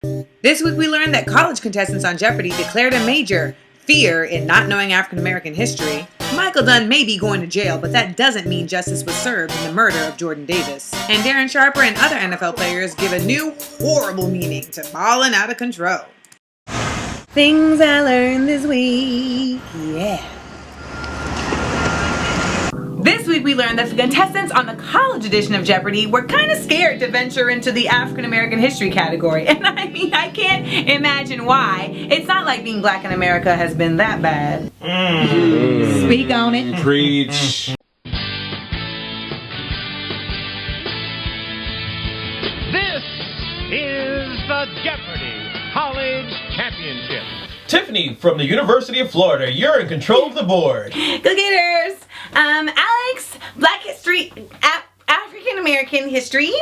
This week we learned that college contestants on Jeopardy declared a major fear in not knowing African American history. Michael Dunn may be going to jail, but that doesn't mean justice was served in the murder of Jordan Davis. And Darren Sharper and other NFL players give a new, horrible meaning to ballin' out of control. Things I learned this week, yeah. This week we learned that the contestants on the college edition of Jeopardy were kind of scared to venture into the African American history category. And I mean, I can't imagine why. It's not like being black in America has been that bad. Speak on it. Preach. This is the Jeopardy College Championship. Tiffany from the University of Florida, you're in control of the board. Go-getters! Alex, Black History, African American History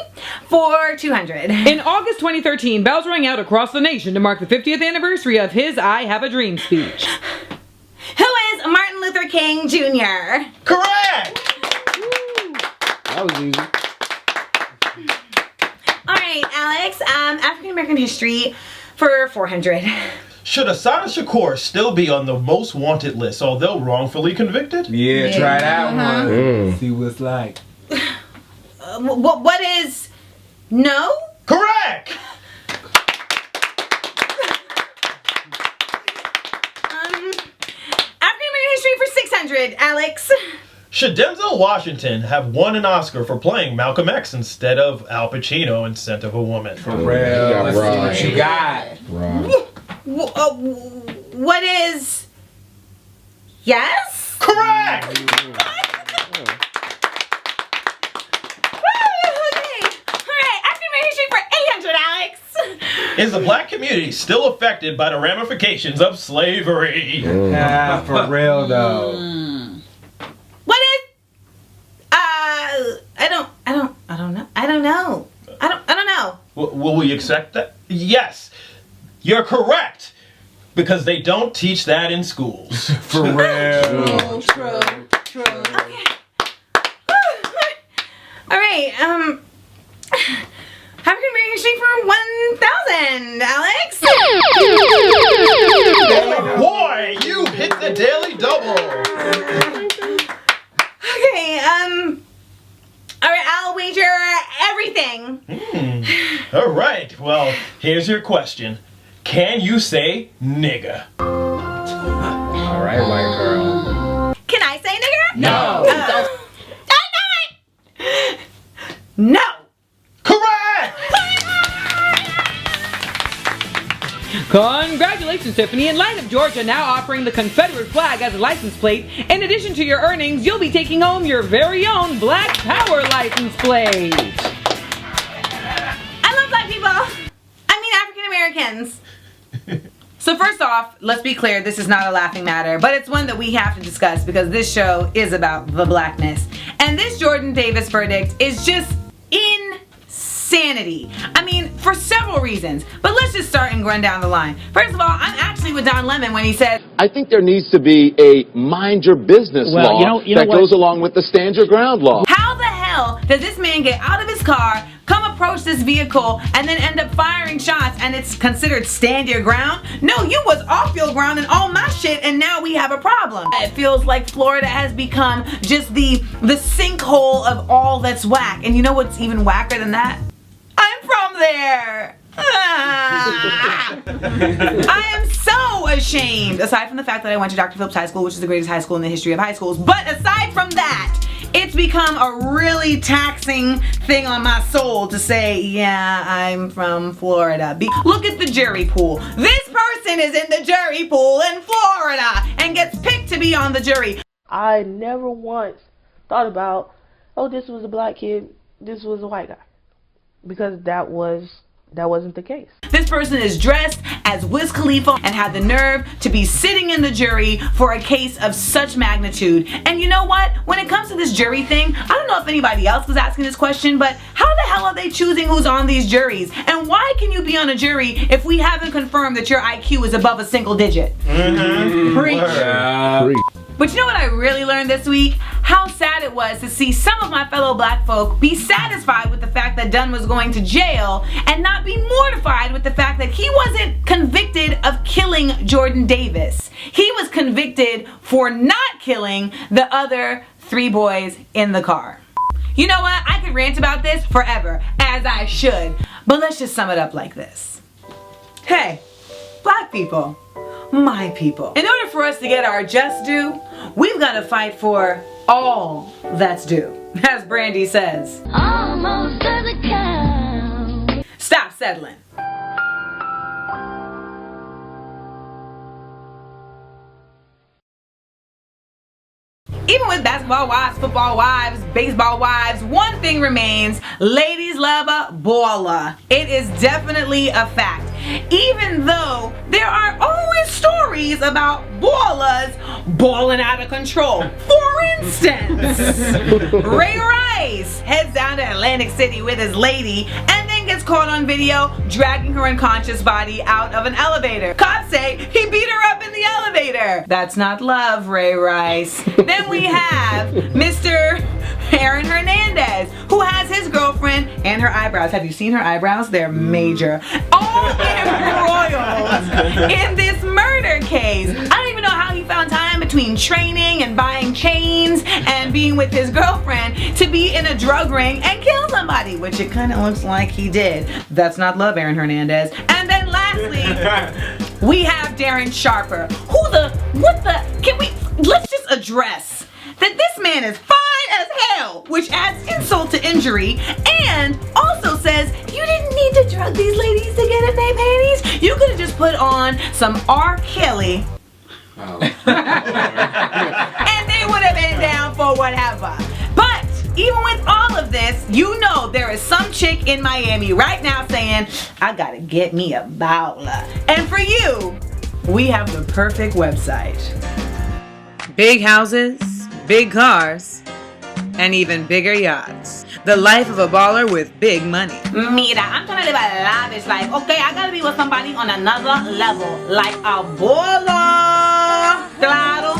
for 200. In August 2013, bells rang out across the nation to mark the 50th anniversary of his I Have a Dream speech. Who is Martin Luther King Jr.? Correct! That was easy. Alright, Alex, African American History for 400. Should Assata Shakur still be on the most wanted list, although wrongfully convicted? Yeah, try that one. See what it's like. What is no? Correct! African American History for 600, Alex. Should Denzel Washington have won an Oscar for playing Malcolm X instead of Al Pacino in Scent of a Woman? For real. Let's see what you got. What is yes? Correct! Okay. Alright, African American History for 800, Alex. Is the black community still affected by the ramifications of slavery? For real though. What is I don't know. Will we accept that? Yes, you're correct. Because they don't teach that in schools. For real. True. Okay. Alright, African American History for 1,000, Alex. Boy, you hit the daily double. Okay, alright, I'll wager everything. All right, well, here's your question. Can you say nigga? All right, white girl. Can I say nigger? No. I know it! No! Correct! Congratulations, Tiffany. In light of Georgia now offering the Confederate flag as a license plate, in addition to your earnings, you'll be taking home your very own Black Power license plate. I love black people! I mean African Americans. So first off, let's be clear, this is not a laughing matter, but it's one that we have to discuss because this show is about the blackness. And this Jordan Davis verdict is just insanity. I mean, for several reasons. But let's just start and run down the line. First of all, I'm actually with Don Lemon when he said, I think there needs to be a mind your business law that goes along with the stand your ground law. how the hell does this man get out of his car, come approach this vehicle, and then end up firing shots and it's considered stand your ground? No, you was off your ground and all my shit and now we have a problem. It feels like Florida has become just the sinkhole of all that's whack. And you know what's even whacker than that? I'm from there. I am so ashamed. Aside from the fact that I went to Dr. Phillips High School, which is the greatest high school in the history of high schools. But aside from that, it's become a really taxing thing on my soul to say, yeah, I'm from Florida. Look at the jury pool. This person is in the jury pool in Florida and gets picked to be on the jury. I never once thought about, oh, this was a black kid, this was a white guy. Because that wasn't the case. This person is dressed as Wiz Khalifa and had the nerve to be sitting in the jury for a case of such magnitude. And you know what? When it comes to this jury thing, I don't know if anybody else was asking this question, but how the hell are they choosing who's on these juries? And why can you be on a jury if we haven't confirmed that your IQ is above a single digit? Preach. Preach. But you know what I really learned this week? how sad it was to see some of my fellow black folk be satisfied with the fact that Dunn was going to jail and not be mortified with the fact that he wasn't convicted of killing Jordan Davis. He was convicted for not killing the other 3 boys in the car. You know what? I could rant about this forever, as I should, but let's just sum it up like this. Hey, black people, my people, in order for us to get our just due, we've got to fight for all that's due, as Brandy says. Almost as a cow. Stop settling. Even with basketball wives, football wives, baseball wives, one thing remains: ladies love a baller. It is definitely a fact. Even though there are always stories about ballers balling out of control. For instance, Ray Rice heads down to Atlantic City with his lady and then gets caught on video dragging her unconscious body out of an elevator. Cops say he beat her up in the elevator. That's not love, Ray Rice. Then we have Mr. Aaron Hernandez, who has his girlfriend and her eyebrows. Have you seen her eyebrows? They're major. All embroiled in this murder case. I don't even know how he found time between training and buying chains and being with his girlfriend to be in a drug ring and kill somebody, which it kind of looks like he did. That's not love, Aaron Hernandez. And then lastly, we have Darren Sharper. Let's just address that this man is fine as hell, which adds insult to injury, and also says you didn't need to drug these ladies to get in their panties. You could have just put on some R. Kelly and they would have been down for whatever. But even with all of this, you know there is some chick in Miami right now saying, I gotta get me a baller. And for you, we have the perfect website. Big houses, big cars, and even bigger yachts. The life of a baller with big money. Mira, I'm trying to live a lavish life. Okay, I gotta be with somebody on another level, like a baller. Claro.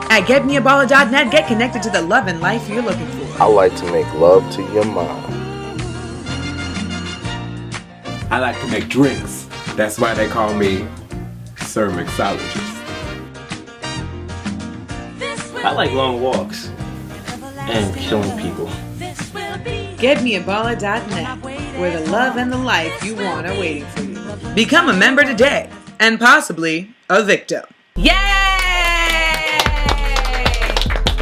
At getmeaballer.net, get connected to the love and life you're looking for. I like to make love to your mom. I like to make drinks. That's why they call me Sir Mixologist. I like long walks and killing people. Getmeaballer.net, where the love and the life you want are waiting for you. Become a member today, and possibly a victim. Yay!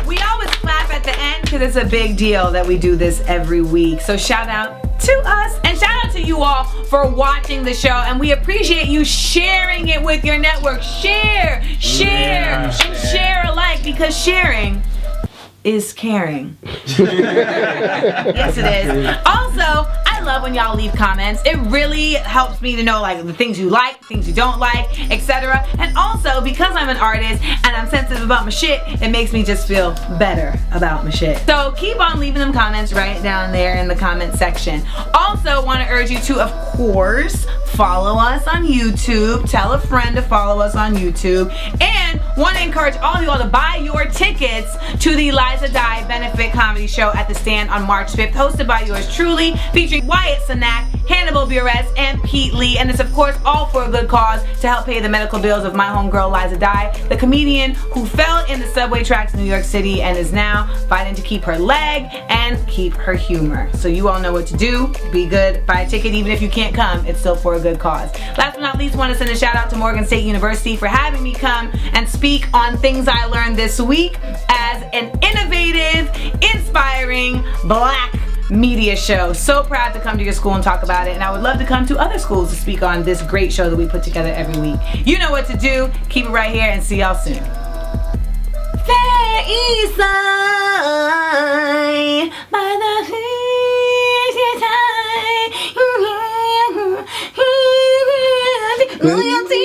We always clap at the end because it's a big deal that we do this every week. So shout out to us, and shout out to you all for watching the show, and we appreciate you sharing it with your network. Share, and share alike, because sharing is caring. Yes, it is. Also, I love when y'all leave comments. It really helps me to know like the things you like, things you don't like, etc. And also, because I'm an artist and I'm sensitive about my shit, it makes me just feel better about my shit. So keep on leaving them comments right down there in the comment section. Also, want to urge you to, of course, follow us on YouTube. Tell a friend to follow us on YouTube. And want to encourage all of you all to buy your tickets to the Liza Dye Benefit Comedy Show at the Stand on March 5th, hosted by yours truly, featuring Wyatt Cenac, Hannibal Buress, and Pete Lee. And it's of course all for a good cause, to help pay the medical bills of my homegirl Liza Dye, the comedian who fell in the subway tracks in New York City and is now fighting to keep her leg and keep her humor. So you all know what to do. Be good, buy a ticket. Even if you can't come, it's still for a good cause. Last but not least, want to send a shout out to Morgan State University for having me come and speak on things I learned this week as an innovative, inspiring black media show. So proud to come to your school and talk about it, and I would love to come to other schools to speak on this great show that we put together every week. You know what to do. Keep it right here, and see y'all soon. Fair East Side, by the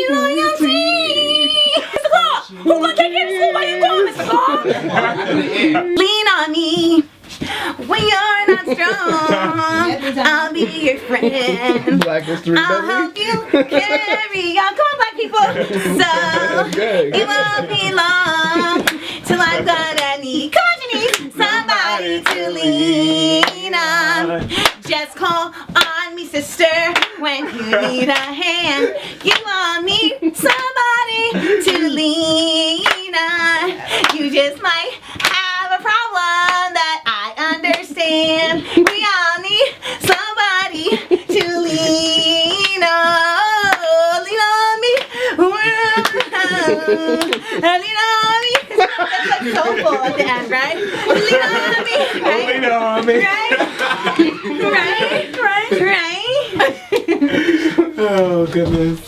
loyalty. Mr. Clark, who gonna take you to school while you going, Mr. Clark? Lean on me when you're not strong. I'll be your friend. I'll help you carry on. Come on, black people. So it won't be long till I've got a knee. Come on, somebody to lean on. Just call on me, sister, when you need a hand. You all need somebody to lean on. You just might have a problem that I understand. We all need somebody to lean on. Lean on me. Lean on me. That's like soulful at the end, right? Lean on me. Right? Lean on me. Right? Right? Oh, goodness.